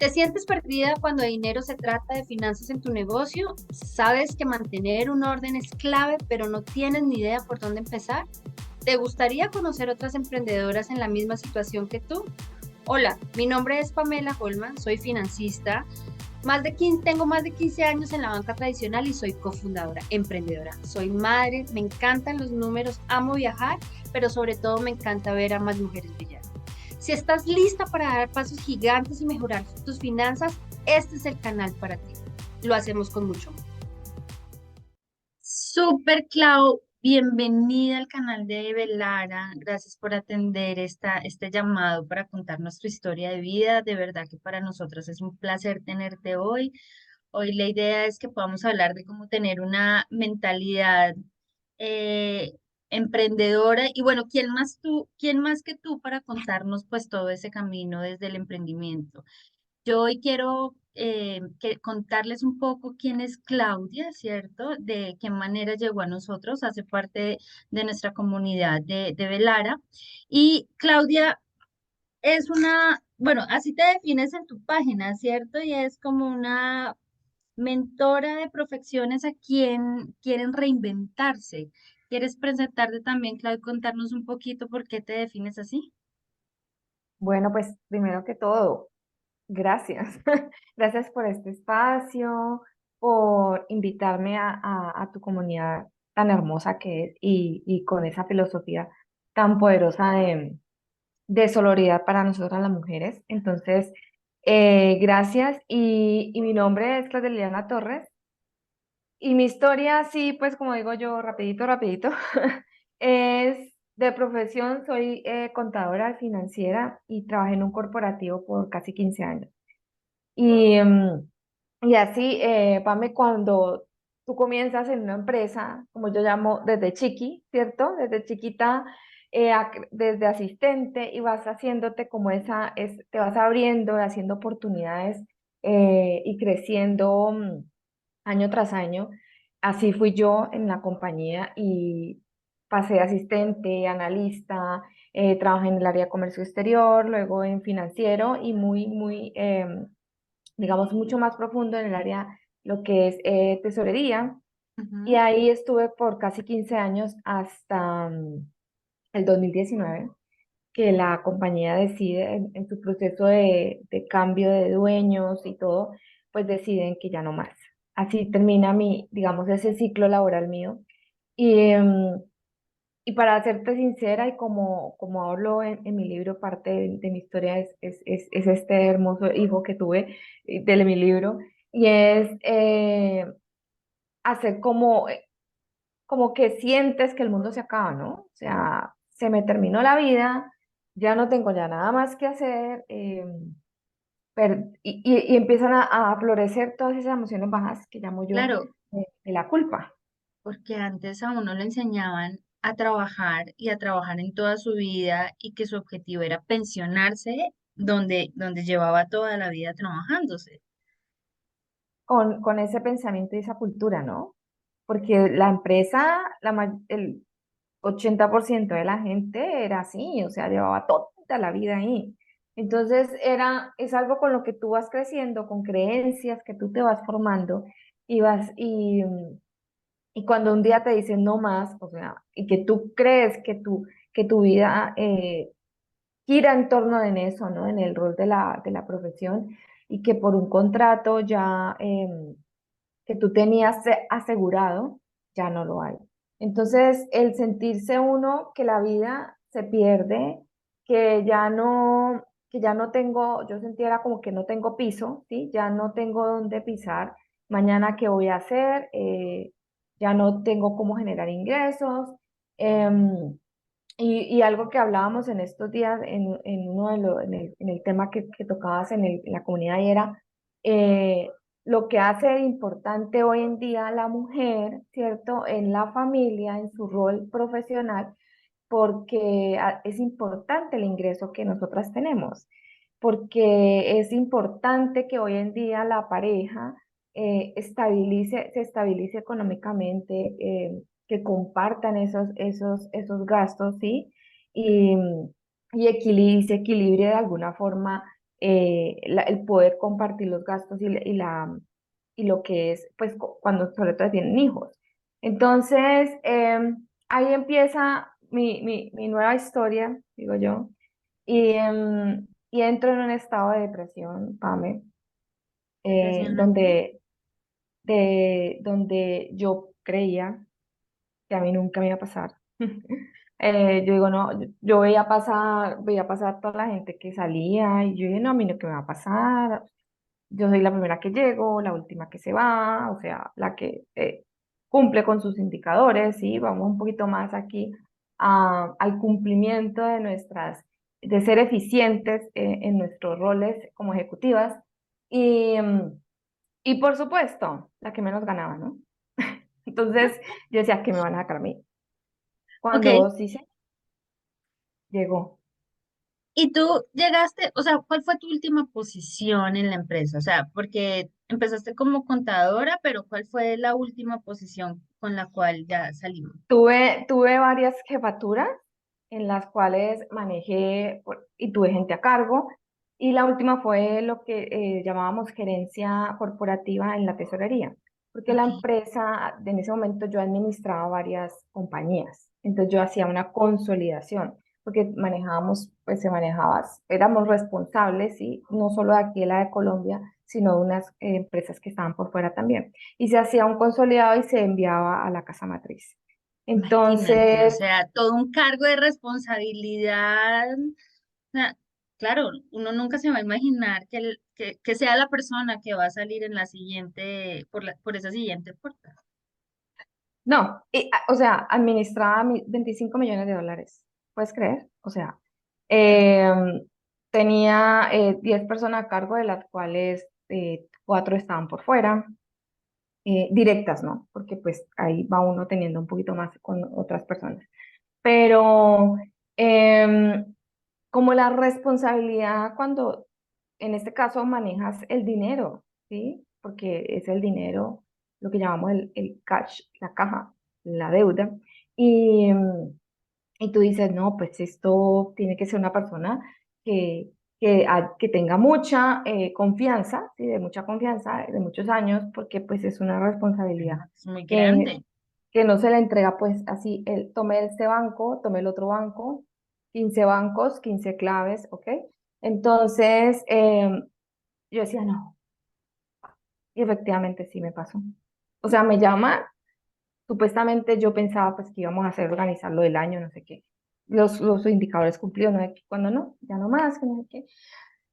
¿Te sientes perdida cuando de dinero se trata de finanzas en tu negocio? ¿Sabes que mantener un orden es clave, pero no tienes ni idea por dónde empezar? ¿Te gustaría conocer otras emprendedoras en la misma situación que tú? Hola, mi nombre es Pamela Holman, soy financista. Tengo más de 15 años en la banca tradicional y soy cofundadora, emprendedora. Soy madre, me encantan los números, amo viajar, pero sobre todo me encanta ver a más mujeres brillar. Si estás lista para dar pasos gigantes y mejorar tus finanzas, este es el canal para ti. Lo hacemos con mucho amor. Super Clau, bienvenida al canal de Belara. Gracias por atender este llamado para contar nuestra historia de vida. De verdad que para nosotros es un placer tenerte hoy. Hoy la idea es que podamos hablar de cómo tener una mentalidad eh, emprendedora. Y bueno, quién más que tú para contarnos pues todo ese camino desde el emprendimiento? Yo hoy quiero contarles un poco quién es Claudia, ¿cierto? De qué manera llegó a nosotros, hace parte de nuestra comunidad de Velara. Y Claudia es bueno, así te defines en tu página, ¿cierto? Y es como una mentora de profesiones a quien quieren reinventarse. ¿Quieres presentarte también, Claudia, y contarnos un poquito por qué te defines así? Bueno, pues primero que todo, gracias. Gracias por este espacio, por invitarme a tu comunidad tan hermosa que es y con esa filosofía tan poderosa de sororidad para nosotras las mujeres. Entonces, gracias y mi nombre es Claudia Liliana Torres y mi historia, sí, pues como digo yo, rapidito, rapidito, es de profesión, soy contadora financiera y trabajé en un corporativo por casi 15 años. Y, y así, Pame, cuando tú comienzas en una empresa, como yo llamo, desde chiqui, ¿cierto? Desde chiquita, desde asistente y vas haciéndote como te vas abriendo, haciendo oportunidades y creciendo año tras año. Así fui yo en la compañía y pasé de asistente, analista, trabajé en el área de comercio exterior, luego en financiero y digamos, mucho más profundo en el área, lo que es tesorería. Y Ujú. ahí estuve por casi 15 años hasta el 2019 que la compañía decide en su proceso de cambio de dueños y todo, pues deciden que ya no más. Así termina digamos, ese ciclo laboral mío. Y, y para serte sincera, y como hablo en mi libro, parte de mi historia es este hermoso hijo que tuve de mi libro, y es hacer como que sientes que el mundo se acaba, ¿no? O sea, se me terminó la vida, ya no tengo ya nada más que hacer, y empiezan a florecer todas esas emociones bajas que llamo yo Claro, de la culpa. porque antes a uno le enseñaban a trabajar y a trabajar en toda su vida y que su objetivo era pensionarse donde llevaba toda la vida trabajándose. Con ese pensamiento y esa cultura, ¿no? Porque la empresa, el 80% de la gente era así, o sea, llevaba toda la vida ahí. Entonces es algo con lo que tú vas creciendo, con creencias que tú te vas formando y y cuando un día te dicen no más, o sea, y que tú crees que tu vida gira en torno en eso, ¿no? En el rol de de la profesión y que por un contrato ya que tú tenías asegurado, ya no lo hay. Entonces, el sentirse uno que la vida se pierde, que ya no tengo, yo sentía era como que no tengo piso, ¿sí? Ya no tengo dónde pisar, mañana qué voy a hacer, ya no tengo cómo generar ingresos. em, y algo que hablábamos en estos días, en uno en el tema que tocabas en la comunidad, y era eh, lo que hace de importante hoy en día a la mujer, ¿cierto? En la familia, en su rol profesional, porque es importante el ingreso que nosotras tenemos, porque es importante que hoy en día la pareja se estabilice económicamente, que compartan esos gastos, ¿sí? Y, se equilibre de alguna forma el poder compartir los gastos y lo que es, pues, cuando sobre todo tienen hijos. Entonces, ahí empieza mi nueva historia, digo yo, y entro en un estado de depresión, Pame, Impresionante. donde, donde yo creía que a mí nunca me iba a pasar. Yo digo, no, yo veía pasar toda la gente que salía y yo dije, no, a mí no, ¿qué me va a pasar? Yo soy la primera que llego, la última que se va, o sea, la que cumple con sus indicadores, ¿sí? Vamos un poquito más aquí al cumplimiento de de ser eficientes en nuestros roles como ejecutivas. Y, y por supuesto, la que menos ganaba, ¿no? Entonces, yo decía, ¿qué me van a sacar a mí? Ok, Cuando sí se llegó. y tú llegaste, o sea, ¿cuál fue tu última posición en la empresa? O sea, porque empezaste como contadora, pero ¿cuál fue la última posición con la cual ya salimos? Tuve varias jefaturas en las cuales manejé y tuve gente a cargo. Y la última fue lo que llamábamos gerencia corporativa en la tesorería, porque la Ok, empresa, en ese momento yo administraba varias compañías. Entonces yo hacía una consolidación, porque manejábamos, pues se manejaba, éramos responsables, ¿sí? No solo de aquí, de la de Colombia, sino de unas empresas que estaban por fuera también. Y se hacía un consolidado y se enviaba a la casa matriz. imagínate, o Entonces, sea, todo un cargo de responsabilidad. O sea, claro, uno nunca se va a imaginar que sea la persona que va a salir en la siguiente, por esa siguiente puerta. no, o sea, administraba 25 millones de dólares, ¿puedes creer? O sea, em, tenía 10 personas a cargo, de las cuales 4 estaban por fuera, directas, ¿no? Porque pues ahí va uno teniendo un poquito más con otras personas. Pero como la responsabilidad cuando, en este caso, manejas el dinero, ¿sí? Porque es el dinero, lo que llamamos el cash, la caja, la deuda. Y, y tú dices, no, pues esto tiene que ser una persona que, que tenga mucha confianza, ¿sí? De mucha confianza, de muchos años, porque pues es una responsabilidad Es muy que, grande. que no se le entrega pues así, tomé este banco, tomé el otro banco, 15 bancos, 15 claves, ¿ok? Entonces, yo decía, no, y efectivamente sí me pasó. O sea, me llama, supuestamente yo pensaba pues que íbamos a hacer organizar lo del año, no sé qué. Los indicadores cumplidos, no sé qué, cuando no, ya no más, que no sé qué.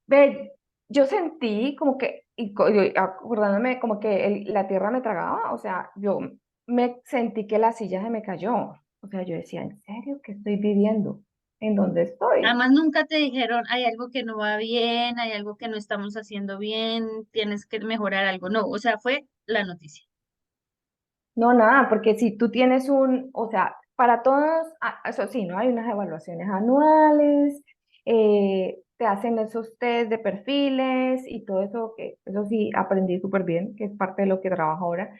Ve, yo sentí como que, yo acordándome, como que la tierra me tragaba, o sea, yo me sentí que la silla se me cayó. O sea, yo decía, ¿en serio qué estoy viviendo? ¿En dónde estoy? Además, nunca te dijeron, hay algo que no va bien, hay algo que no estamos haciendo bien, tienes que mejorar algo. No, o sea, fue la noticia. No, nada, porque si tú tienes o sea, para todos, eso sí, ¿no? Hay unas evaluaciones anuales, te hacen esos test de perfiles y todo eso, que eso sí aprendí súper bien, que es parte de lo que trabajo ahora,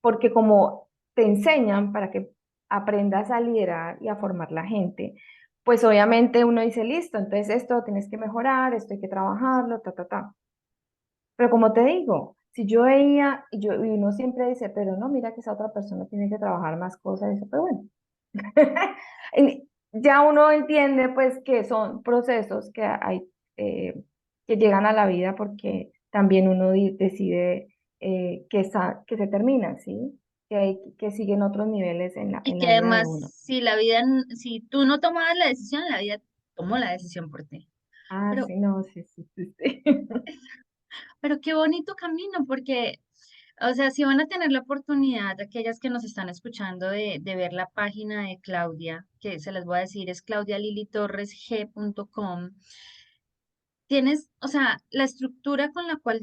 porque como te enseñan para que aprendas a liderar y a formar la gente, pues obviamente uno dice, listo, entonces esto tienes que mejorar, esto hay que trabajarlo, ta, ta, ta. Pero como te digo, si yo veía, y uno siempre dice, pero no, mira que esa otra persona tiene que trabajar más cosas, y eso, pero bueno, ya uno entiende pues que son procesos que hay, que llegan a la vida porque también uno decide que se terminan, ¿sí? Que siguen otros niveles en Y en que la vida de además, uno. si tú no tomabas la decisión, la vida tomó la decisión por ti. Ah, Pero, sí, no, sí, sí, sí, sí. pero qué bonito camino, porque, o sea, si van a tener la oportunidad, aquellas que nos están escuchando, de ver la página de Claudia, que se las voy a decir, es claudialilitorresg.com. Tienes, o sea, la estructura con la cual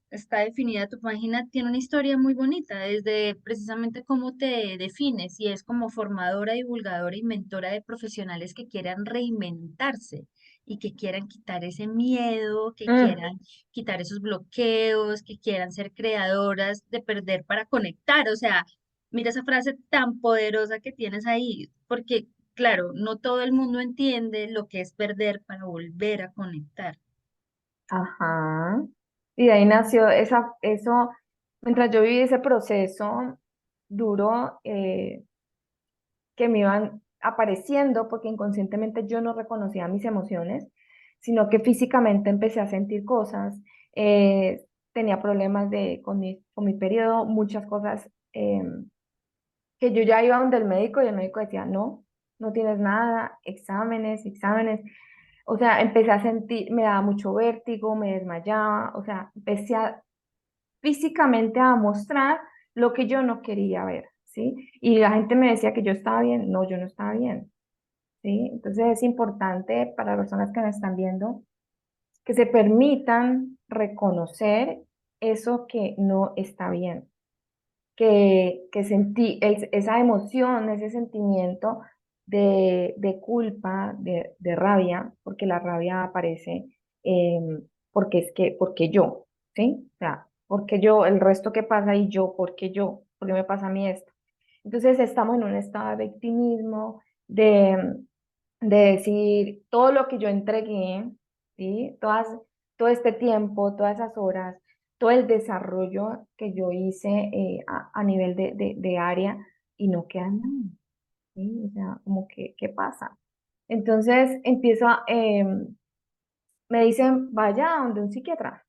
está definida tu página tiene una historia muy bonita, desde precisamente cómo te defines, y es como formadora, divulgadora y mentora de profesionales que quieran reinventarse y que quieran quitar ese miedo, que Mm, quieran quitar esos bloqueos, que quieran ser creadoras de perder para conectar. O sea, mira esa frase tan poderosa que tienes ahí, porque claro, no todo el mundo entiende lo que es perder para volver a conectar. Ajá. Y de ahí nació eso, mientras yo viví ese proceso duro, que me iban apareciendo, porque inconscientemente yo no reconocía mis emociones, sino que físicamente empecé a sentir cosas, tenía problemas con mi periodo, muchas cosas, que yo ya iba donde el médico y el médico decía, no, no tienes nada, exámenes, exámenes. O sea, empecé a sentir, me daba mucho vértigo, me desmayaba, o sea, empecé físicamente a mostrar lo que yo no quería ver, ¿sí? Y la gente me decía que yo estaba bien, no, yo no estaba bien, ¿sí? Entonces es importante para las personas que nos están viendo que se permitan reconocer eso que no está bien, que sentí esa emoción, ese sentimiento de culpa, de rabia, porque la rabia aparece, porque porque yo, ¿sí? O sea, porque yo, el resto que pasa y yo, porque me pasa a mí esto. Entonces estamos en un estado de victimismo, de decir todo lo que yo entregué, ¿sí? Todo este tiempo, todas esas horas, todo el desarrollo que yo hice, a nivel de área y no queda nada, ¿sí? O sea, como que, ¿qué pasa? Entonces me dicen, vaya a donde un psiquiatra.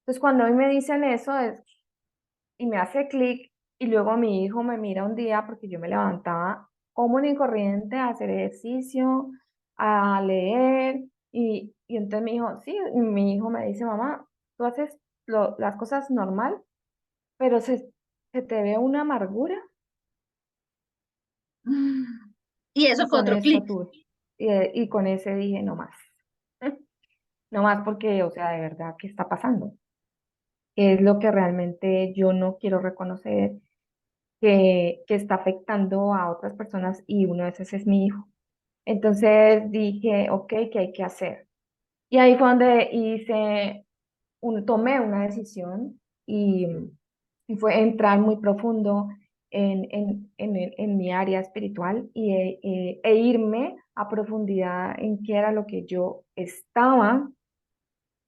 Entonces cuando hoy me dicen eso y me hace clic y luego mi hijo me mira un día porque yo me levantaba común y corriente a hacer ejercicio, a leer y entonces mi hijo, sí, y mi hijo me dice, mamá, tú haces las cosas normal, pero se te ve una amargura Mm. Y eso y fue con otro eso clic. tú, y con ese dije, no más, no más porque, o sea, de verdad, ¿qué está pasando? ¿Qué es lo que realmente yo no quiero reconocer que está afectando a otras personas y uno de esos es mi hijo? Entonces dije, ok, ¿qué hay que hacer? Y ahí fue donde tomé una decisión y fue entrar muy profundo en mi área espiritual e irme a profundidad en qué era lo que yo estaba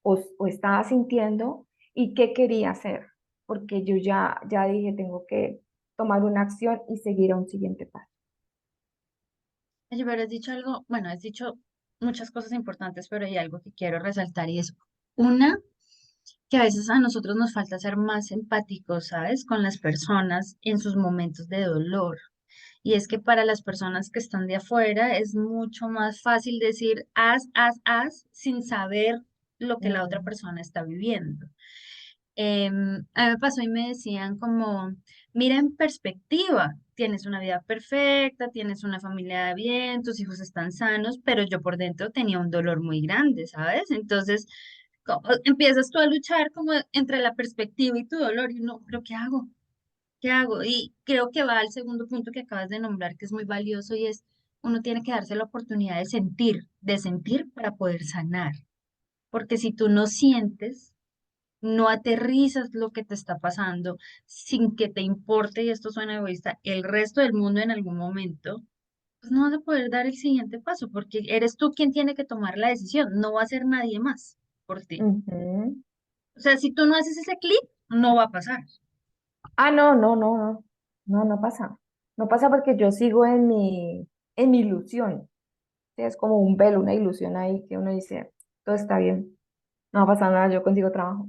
o estaba sintiendo y qué quería hacer, porque yo ya dije, tengo que tomar una acción y seguir a un siguiente paso. Oye, pero has dicho algo, bueno, has dicho muchas cosas importantes, pero hay algo que quiero resaltar y es una, que a veces a nosotros nos falta ser más empáticos, ¿sabes? Con las personas en sus momentos de dolor. Y es que para las personas que están de afuera es mucho más fácil decir haz, sin saber lo que la otra Mm, persona está viviendo. A mí me pasó y me decían como, mira en perspectiva, tienes una vida perfecta, tienes una familia bien, tus hijos están sanos, pero yo por dentro tenía un dolor muy grande, ¿sabes? Entonces, empiezas tú a luchar como entre la perspectiva y tu dolor y uno, pero ¿qué hago? ¿Qué hago? Y creo que va al segundo punto que acabas de nombrar, que es muy valioso y es, uno tiene que darse la oportunidad de sentir para poder sanar, porque si tú no sientes, no aterrizas lo que te está pasando sin que te importe, y esto suena egoísta, el resto del mundo en algún momento, pues no vas a poder dar el siguiente paso, porque eres tú quien tiene que tomar la decisión, no va a ser nadie más por ti. ujú. O sea, si tú no haces ese clic, no va a pasar. Ah, no, no, no, no, no, no pasa. No pasa porque yo sigo en mi ilusión. Sí, es como un velo, una ilusión ahí que uno dice, todo está bien, no va a pasar nada, yo consigo trabajo.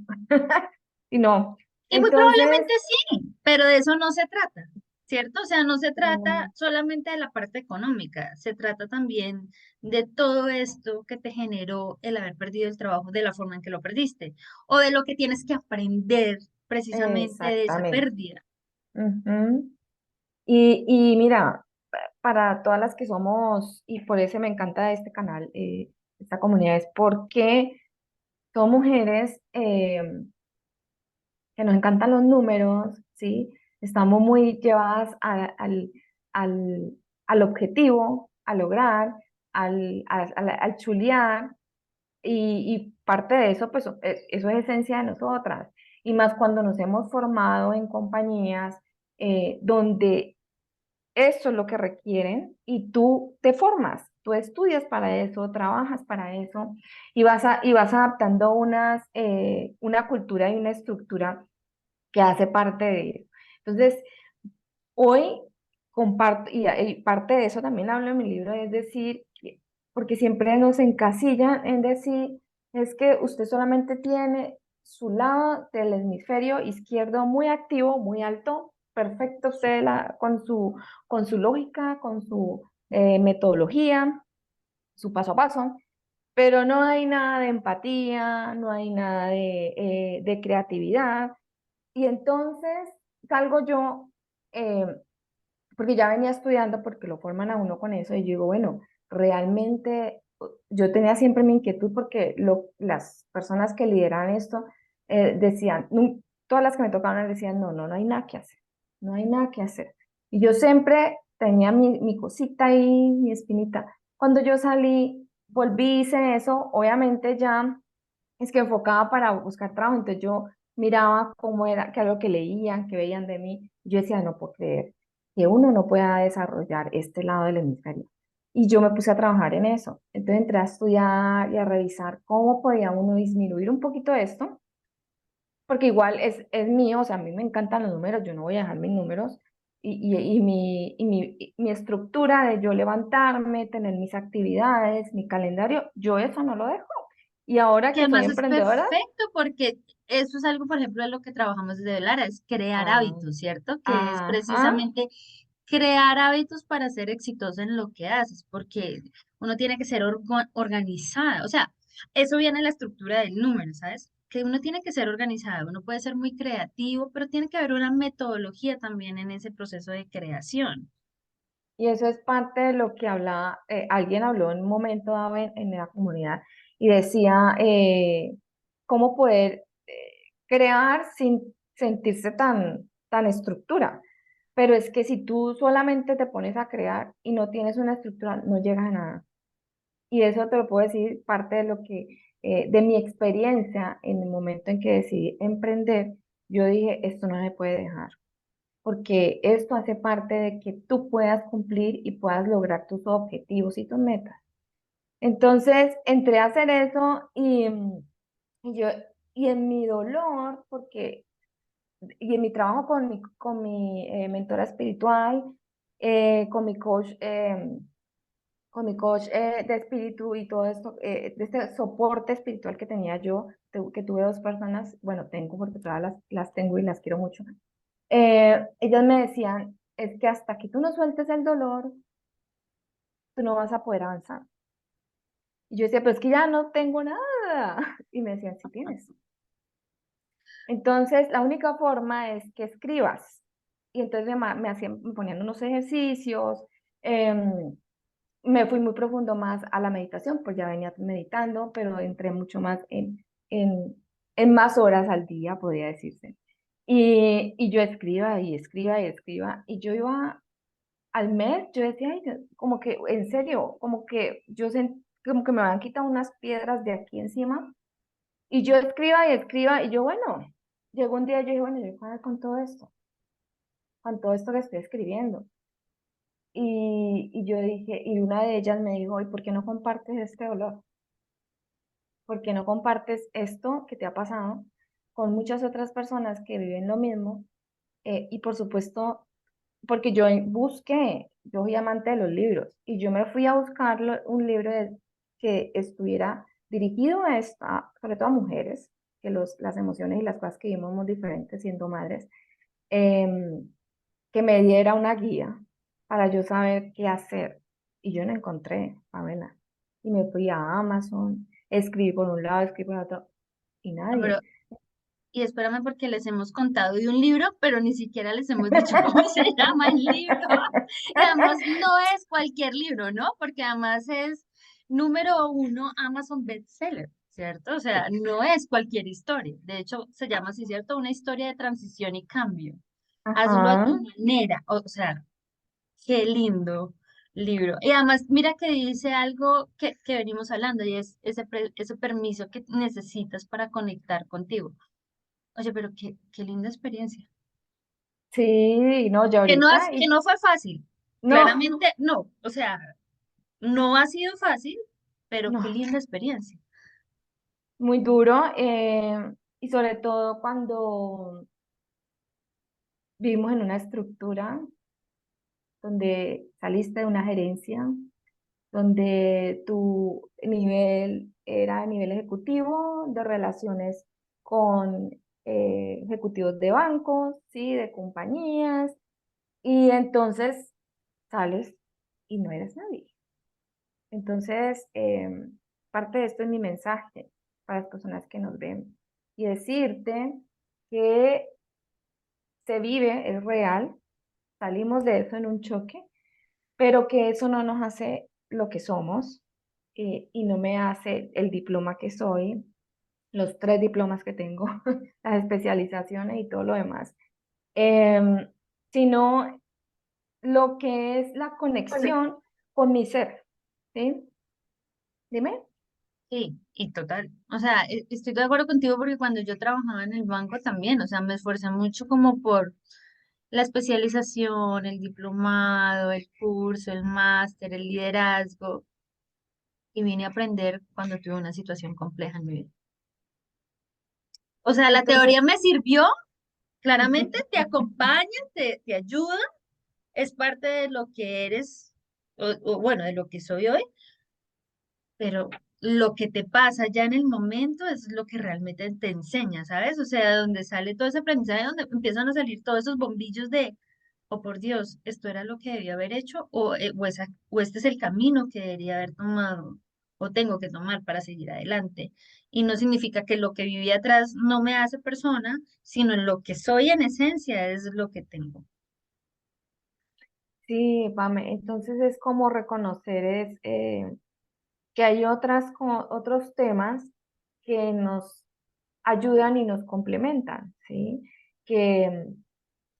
Y no. Y muy Entonces, probablemente sí, pero de eso no se trata, ¿cierto? O sea, no se trata mm, solamente de la parte económica, se trata también de todo esto que te generó el haber perdido el trabajo de la forma en que lo perdiste, o de lo que tienes que aprender precisamente de esa exactamente. pérdida. Ujú. Y mira, para todas las que somos, y por eso me encanta este canal, esta comunidad, es porque son mujeres, que nos encantan los números, ¿sí? Estamos muy llevadas al, al objetivo, a lograr, al chulear, y parte de eso, pues eso es esencia de nosotras. Y más cuando nos hemos formado en compañías, donde eso es lo que requieren y tú te formas. tú estudias para eso, trabajas para eso y vas adaptando una cultura y una estructura que hace parte de eso. Entonces, hoy comparto, y parte de eso también hablo en mi libro, es decir, porque siempre nos encasillan en decir, es que usted solamente tiene su lado del hemisferio izquierdo muy activo, muy alto, perfecto, usted con su lógica, con su metodología, su paso a paso, pero no hay nada de empatía, no hay nada de creatividad. Y entonces salgo yo, eh, porque ya venía estudiando, porque lo forman a uno con eso, y yo digo, bueno, realmente yo tenía siempre mi inquietud porque las personas que lideran esto decían, todas las que me tocaban decían, no hay nada que hacer, no hay nada que hacer. Y yo siempre tenía mi cosita ahí, mi espinita. Cuando yo salí, volví, hice eso, obviamente ya es que enfocaba para buscar trabajo, entonces yo miraba cómo era, qué era lo que leían, qué veían de mí. Yo decía, no puedo creer que uno no pueda desarrollar este lado del hemisferio. Y yo me puse a trabajar en eso. Entonces entré a estudiar y a revisar cómo podía uno disminuir un poquito esto, porque igual es mío, o sea, a mí me encantan los números, yo no voy a dejar mis números y mi estructura de yo levantarme, tener mis actividades, mi calendario, yo eso no lo dejo. Y ahora Que que soy además es emprendedora, perfecto porque eso es algo, por ejemplo, de lo que trabajamos desde Lara, es crear ah, hábitos, ¿cierto? Que es ajá, precisamente crear hábitos para ser exitoso en lo que haces, porque uno tiene que ser organizada, o sea, eso viene en la estructura del número, ¿sabes? Que uno tiene que ser organizado, uno puede ser muy creativo, pero tiene que haber una metodología también en ese proceso de creación. y eso es parte de lo que hablaba, alguien habló en un momento dado en la comunidad y decía cómo poder crear sin sentirse tan estructura. Pero es que si tú solamente te pones a crear y no tienes una estructura, no llegas a nada. Y eso te lo puedo decir parte de lo que, de mi experiencia en el momento en que decidí emprender, yo dije, esto no se puede dejar, porque esto hace parte de que tú puedas cumplir y puedas lograr tus objetivos y tus metas. Entonces, entré a hacer eso y yo, y en mi dolor, y en mi trabajo con mi mentora espiritual, con mi coach, de espíritu y todo esto, de este soporte espiritual que tenía yo, que tuve dos personas, bueno, tengo porque todas las tengo y las quiero mucho. Ellas me decían, es que hasta que tú no sueltes el dolor, tú no vas a poder avanzar. Y yo decía, pero es que ya no tengo nada. Y me decían, sí tienes. Entonces, la única forma es que escribas. Y entonces me ponían unos ejercicios, em, me fui muy profundo más a la meditación, pues ya venía meditando, pero entré mucho más en, en más horas al día, podría decirse. Y yo escriba y escriba y escriba, y yo iba al mes, yo decía, ay, como que, en serio, como que como que me van quitado unas piedras de aquí encima, y yo escriba y escriba, y yo, bueno, llegó un día, yo dije, bueno, yo voy a hacer con todo esto que estoy escribiendo. Y yo dije, y una de ellas me dijo, ¿y por qué no compartes este dolor? ¿Por qué no compartes esto que te ha pasado con muchas otras personas que viven lo mismo? Y por supuesto, porque yo soy amante de los libros, y yo me fui a buscar un libro que estuviera dirigido sobre todo a mujeres, que las emociones y las cosas que vivimos muy diferentes siendo madres, em, que me diera una guía para yo saber qué hacer. Y yo no encontré, Pamela. Y me fui a Amazon, escribí por un lado, escribí por otro, y No, pero, nadie. y espérame porque les hemos contado de un libro, pero ni siquiera les hemos dicho cómo se llama el libro. Y además no es cualquier libro, ¿no? Porque además es número uno Amazon bestseller, ¿cierto? O sea, Sí. no es cualquier historia. De hecho, se llama así, ¿cierto? Una historia de transición y cambio. Hazlo a tu Ajá. manera. O sea, qué lindo libro. Y además, mira que dice algo que venimos hablando y es ese permiso que necesitas para conectar contigo. Oye, pero qué linda experiencia. Sí, no, ya Que ahorita, que no fue fácil. no, Claramente no. O sea, No ha sido fácil, pero qué No, linda experiencia. muy duro. Y sobre todo cuando vivimos en una estructura donde saliste de una gerencia, donde tu nivel era nivel ejecutivo, de relaciones con ejecutivos de bancos, ¿sí? De compañías, y entonces sales y no eres nadie. Entonces, parte de esto es mi mensaje para las personas que nos ven y decirte que se vive, es real, salimos de eso en un choque, pero que eso no nos hace lo que somos y no me hace el diploma que soy, los 3 diplomas que tengo, las especializaciones y todo lo demás, em, sino lo que es la conexión con mi ser, ¿sí? Dime. Sí, y total. O sea, estoy de acuerdo contigo porque cuando yo trabajaba en el banco también, o sea, me esforcé mucho como por la especialización, el diplomado, el curso, el máster, el liderazgo, y vine a aprender cuando tuve una situación compleja en mi vida. O sea, la teoría Entonces, me sirvió, claramente te acompaña, te ayuda, es parte de lo que eres, o bueno, de lo que soy hoy, pero lo que te pasa ya en el momento es lo que realmente te enseña, ¿sabes? O sea, donde sale todo ese aprendizaje, donde empiezan a salir todos esos bombillos de, oh por Dios, esto era lo que debía haber hecho, o este es el camino que debería haber tomado, o tengo que tomar para seguir adelante. Y no significa que lo que viví atrás no me hace persona, sino en lo que soy en esencia es lo que tengo. sí, Pame, entonces es como reconocer que hay otros temas que nos ayudan y nos complementan, ¿sí? Que,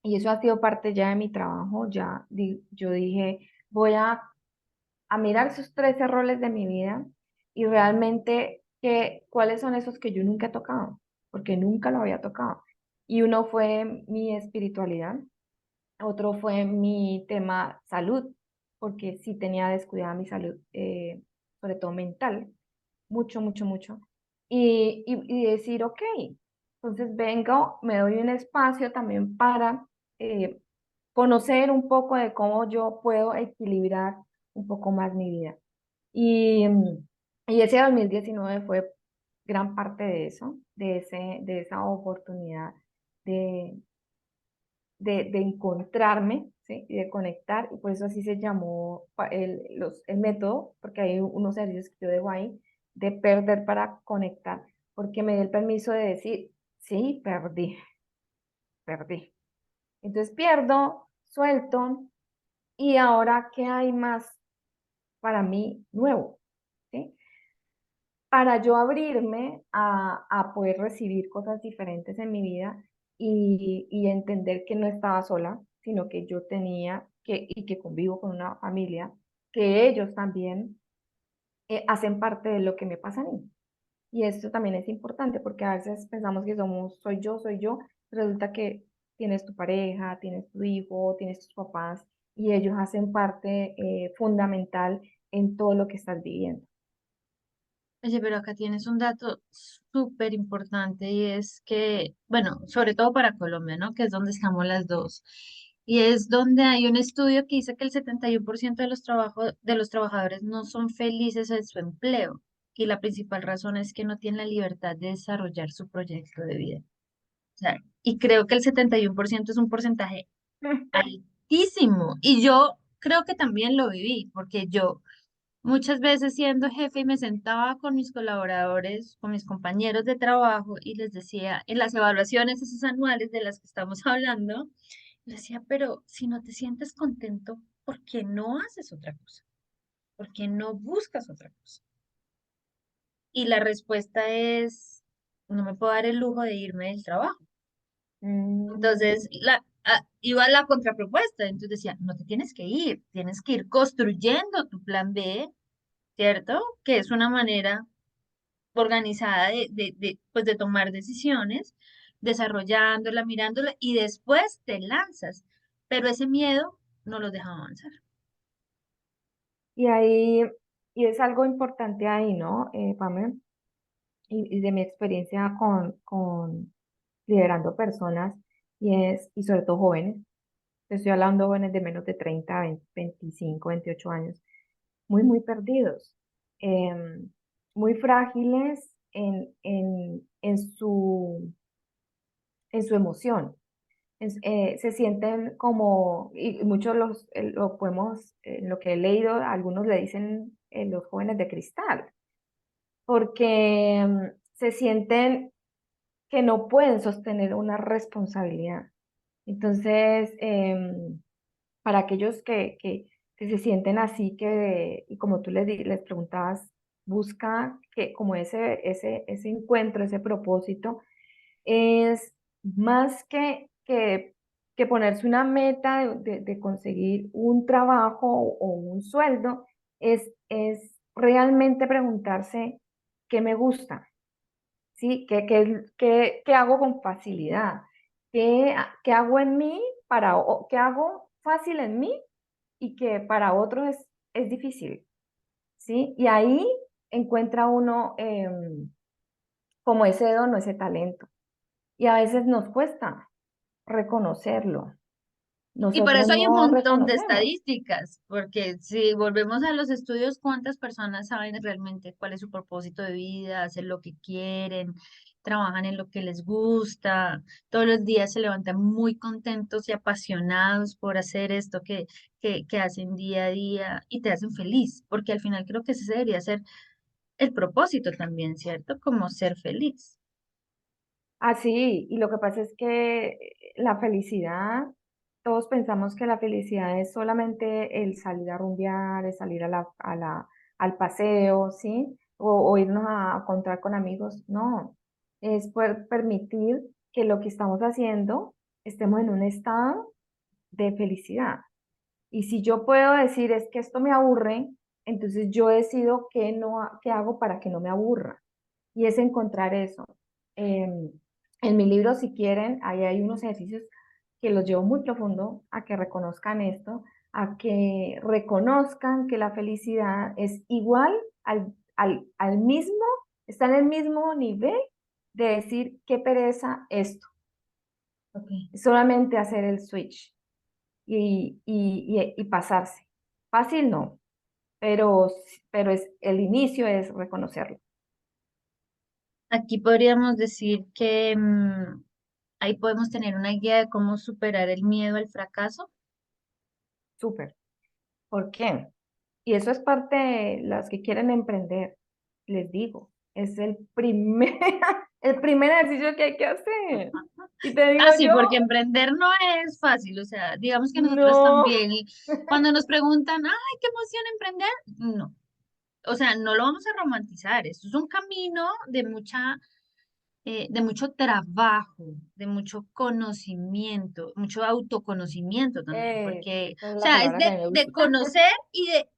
y eso ha sido parte ya de mi trabajo, yo dije, voy a mirar esos 13 roles de mi vida y realmente cuáles son esos que yo nunca he tocado, porque nunca lo había tocado. Y uno fue mi espiritualidad, otro fue mi tema salud, porque sí tenía descuidada mi salud, sobre todo mental, mucho, mucho, mucho. Y decir, ok, entonces vengo, me doy un espacio también para eh, conocer un poco de cómo yo puedo equilibrar un poco más mi vida. Y, y ese 2019 fue gran parte de eso, de esa oportunidad de, de encontrarme, ¿sí? Y de conectar, y por eso así se llamó el método, porque hay unos ejercicios que yo dejo ahí, de perder para conectar, porque me dio el permiso de decir, sí, perdí, perdí. Entonces pierdo, suelto, y ahora, ¿qué hay más para mí nuevo? ¿Sí? Para yo abrirme a poder recibir cosas diferentes en mi vida y entender que no estaba sola, sino que yo tenía y que convivo con una familia, que ellos también hacen parte de lo que me pasa a mí. Y esto también es importante porque a veces pensamos que soy yo, resulta que tienes tu pareja, tienes tu hijo, tienes tus papás y ellos hacen parte fundamental en todo lo que estás viviendo. Oye, pero acá tienes un dato súper importante y es que, bueno, sobre todo para Colombia, ¿no? Que es donde estamos las dos. Y es donde hay un estudio que dice que el 71% de de los trabajadores no son felices en su empleo. Y la principal razón es que no tienen la libertad de desarrollar su proyecto de vida. O sea, y creo que el 71% es un porcentaje altísimo. Y yo creo que también lo viví, porque yo muchas veces siendo jefe y me sentaba con mis colaboradores, con mis compañeros de trabajo y les decía en las evaluaciones esas anuales de las que estamos hablando, les decía, pero si no te sientes contento, ¿por qué no haces otra cosa? ¿Por qué no buscas otra cosa? Y la respuesta es, no me puedo dar el lujo de irme del trabajo. Mm, Entonces, iba la contrapropuesta, entonces decía, no te tienes que ir construyendo tu plan B, ¿cierto? Que es una manera organizada pues de tomar decisiones, desarrollándola, mirándola y después te lanzas. Pero ese miedo no los deja avanzar. Y ahí, y es algo importante ahí, ¿no, Pamela? Y de mi experiencia con liderando personas, y sobre todo jóvenes, te estoy hablando de jóvenes de menos de 30 20, 25, 28 años, muy perdidos, muy frágiles en su emoción. Se sienten como, y muchos lo podemos, lo que he leído, algunos le dicen los jóvenes de cristal, porque se sienten que no pueden sostener una responsabilidad. Entonces, para aquellos que se sienten así, y como tú les preguntabas, busca que como ese encuentro, ese propósito, es más que ponerse una meta de conseguir un trabajo o un sueldo, es realmente preguntarse qué me gusta, ¿sí? ¿Qué hago con facilidad? ¿Qué hago en mí qué hago fácil en mí y que para otros es difícil, ¿sí? Y ahí encuentra uno como ese don o ese talento. Y a veces nos cuesta reconocerlo. Y por Nosotros eso hay un no montón de reconocemos. estadísticas, porque si volvemos a los estudios, ¿cuántas personas saben realmente cuál es su propósito de vida, hacen lo que quieren, trabajan en lo que les gusta, todos los días se levantan muy contentos y apasionados por hacer esto que hacen día a día y te hacen feliz? Porque al final creo que ese debería ser el propósito también, ¿cierto? Como ser feliz. Así, y lo que pasa es que la felicidad, todos pensamos que la felicidad es solamente el salir a rumbear, el salir al paseo, ¿sí? O irnos a encontrar con amigos. No, es poder permitir que lo que estamos haciendo estemos en un estado de felicidad. Y si yo puedo decir es que esto me aburre, entonces yo decido qué, no, qué hago para que no me aburra. Y es encontrar eso. Em, en mi libro, si quieren, ahí hay unos ejercicios que los llevo muy profundo a que reconozcan esto, a que reconozcan que la felicidad es igual al mismo, está en el mismo nivel de decir qué pereza esto. Okay. Solamente hacer el switch y pasarse. Fácil no, pero, el inicio es reconocerlo. Aquí podríamos decir que ahí podemos tener una guía de cómo superar el miedo al fracaso. Súper. ¿Por qué? Y eso es parte de las que quieren emprender. Les digo, es el primer, el primer ejercicio que hay que hacer. Y te digo Ah, sí, yo, porque emprender no es fácil, o sea, digamos que nosotras no. también, y cuando nos preguntan, ay, qué emoción emprender, no, o sea, no lo vamos a romantizar, esto es un camino de mucho trabajo, de mucho conocimiento, mucho autoconocimiento también, porque, Esa es o la sea, es palabra que a mí me de gusta. conocer y de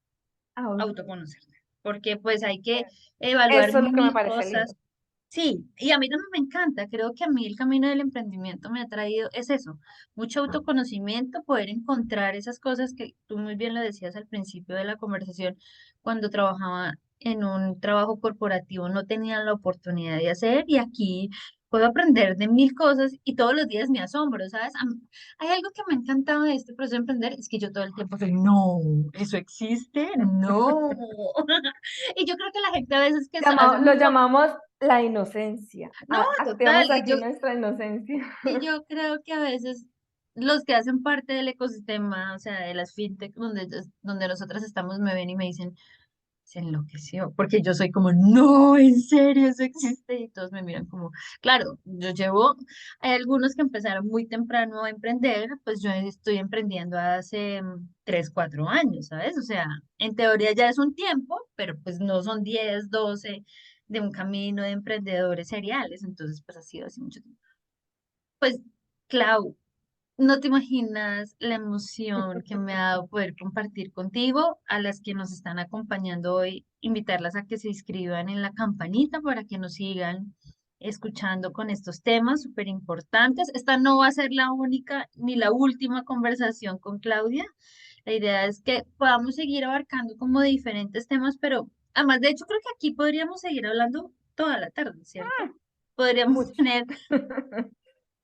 Ah, autoconocer, porque pues hay que evaluar eso es lo que me mil parece lindo. cosas. Sí, y a mí también me encanta, creo que a mí el camino del emprendimiento me ha traído, es eso, mucho autoconocimiento, poder encontrar esas cosas que tú muy bien lo decías al principio de la conversación, cuando trabajaba en un trabajo corporativo no tenía la oportunidad de hacer y aquí puedo aprender de mil cosas y todos los días me asombro, ¿sabes? Hay algo que me ha encantado de este proceso de emprender, es que yo todo el tiempo soy, no, ¿eso existe? No. Y yo creo que la gente a veces que hace Lo mucho. llamamos la inocencia. No, total, Activamos aquí nuestra inocencia. y yo creo que a veces los que hacen parte del ecosistema, o sea, de las fintech donde nosotras estamos, me ven y me dicen, se enloqueció, porque yo soy como, no, en serio, eso existe, y todos me miran como, claro, hay algunos que empezaron muy temprano a emprender, pues yo estoy emprendiendo hace 3, 4 años, ¿sabes? O sea, en teoría ya es un tiempo, pero pues no son 10, 12 de un camino de emprendedores seriales, entonces pues ha sido hace mucho tiempo. Pues, Clau, no te imaginas la emoción que me ha dado poder compartir contigo, a las que nos están acompañando hoy, invitarlas a que se inscriban en la campanita para que nos sigan escuchando con estos temas súper importantes. Esta no va a ser la única ni la última conversación con Claudia. La idea es que podamos seguir abarcando como diferentes temas, pero además, de hecho, creo que aquí podríamos seguir hablando toda la tarde, ¿cierto? Podríamos Mucho. tener,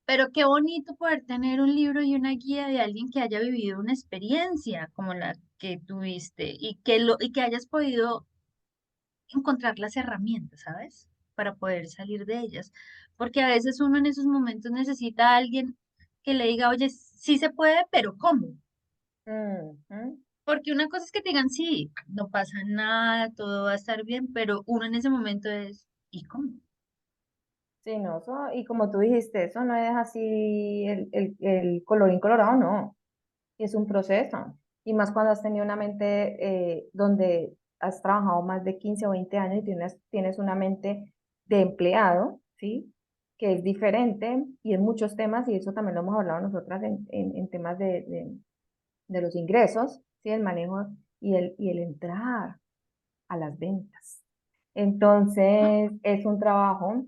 pero qué bonito poder tener un libro y una guía de alguien que haya vivido una experiencia como la que tuviste y que hayas podido encontrar las herramientas, ¿sabes? Para poder salir de ellas. Porque a veces uno en esos momentos necesita a alguien que le diga, oye, sí se puede, pero ¿cómo? Ujú. Porque una cosa es que te digan, sí, no pasa nada, todo va a estar bien, pero uno en ese momento es, ¿y cómo? Sí, no, y como tú dijiste, eso no es así el colorín colorado, no. Es un proceso. Y más cuando has tenido una mente donde has trabajado más de 15 o 20 años y tienes una mente de empleado, ¿sí? Que es diferente y en muchos temas, y eso también lo hemos hablado nosotras en temas de los ingresos, ¿sí? El manejo y el entrar a las ventas. Entonces, es un trabajo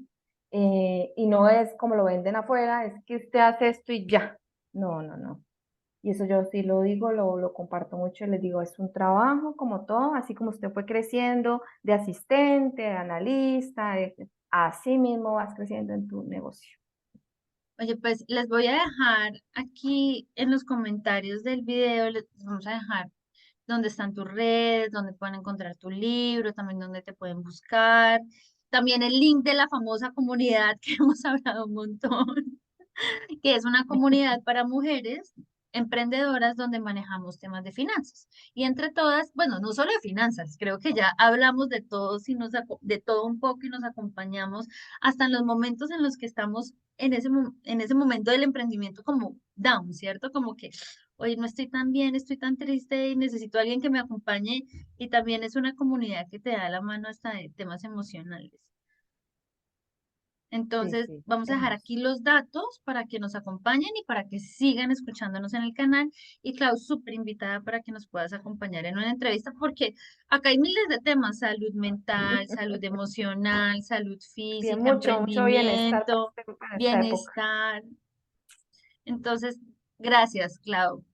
y no es como lo venden afuera, es que usted hace esto y ya. No, no, no. Y eso yo sí lo digo, lo comparto mucho, les digo, es un trabajo como todo, así como usted fue creciendo de asistente, de analista, así mismo vas creciendo en tu negocio. Oye, pues les voy a dejar aquí en los comentarios del video, les vamos a dejar dónde están tus redes, dónde pueden encontrar tu libro, también dónde te pueden buscar, también el link de la famosa comunidad que hemos hablado un montón, que es una comunidad para mujeres emprendedoras donde manejamos temas de finanzas. Y entre todas, bueno, no solo de finanzas, creo que ya hablamos de todos y de todo un poco y nos acompañamos hasta en los momentos en los que estamos en ese momento del emprendimiento como down, ¿cierto? Como que, oye, no estoy tan bien, estoy tan triste y necesito a alguien que me acompañe. Y también es una comunidad que te da la mano hasta de temas emocionales. Sí, Entonces, sí, vamos a dejar hermoso. aquí los datos para que nos acompañen y para que sigan escuchándonos en el canal. Y Clau, súper invitada para que nos puedas acompañar en una entrevista, porque acá hay miles de temas: salud mental, salud emocional, salud Bien, física, mucho, mucho bienestar emprendimiento, para esta época. bienestar. Entonces, gracias, Clau.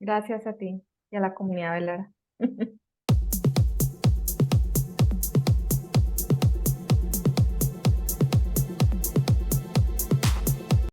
Gracias a ti y a la comunidad Velara.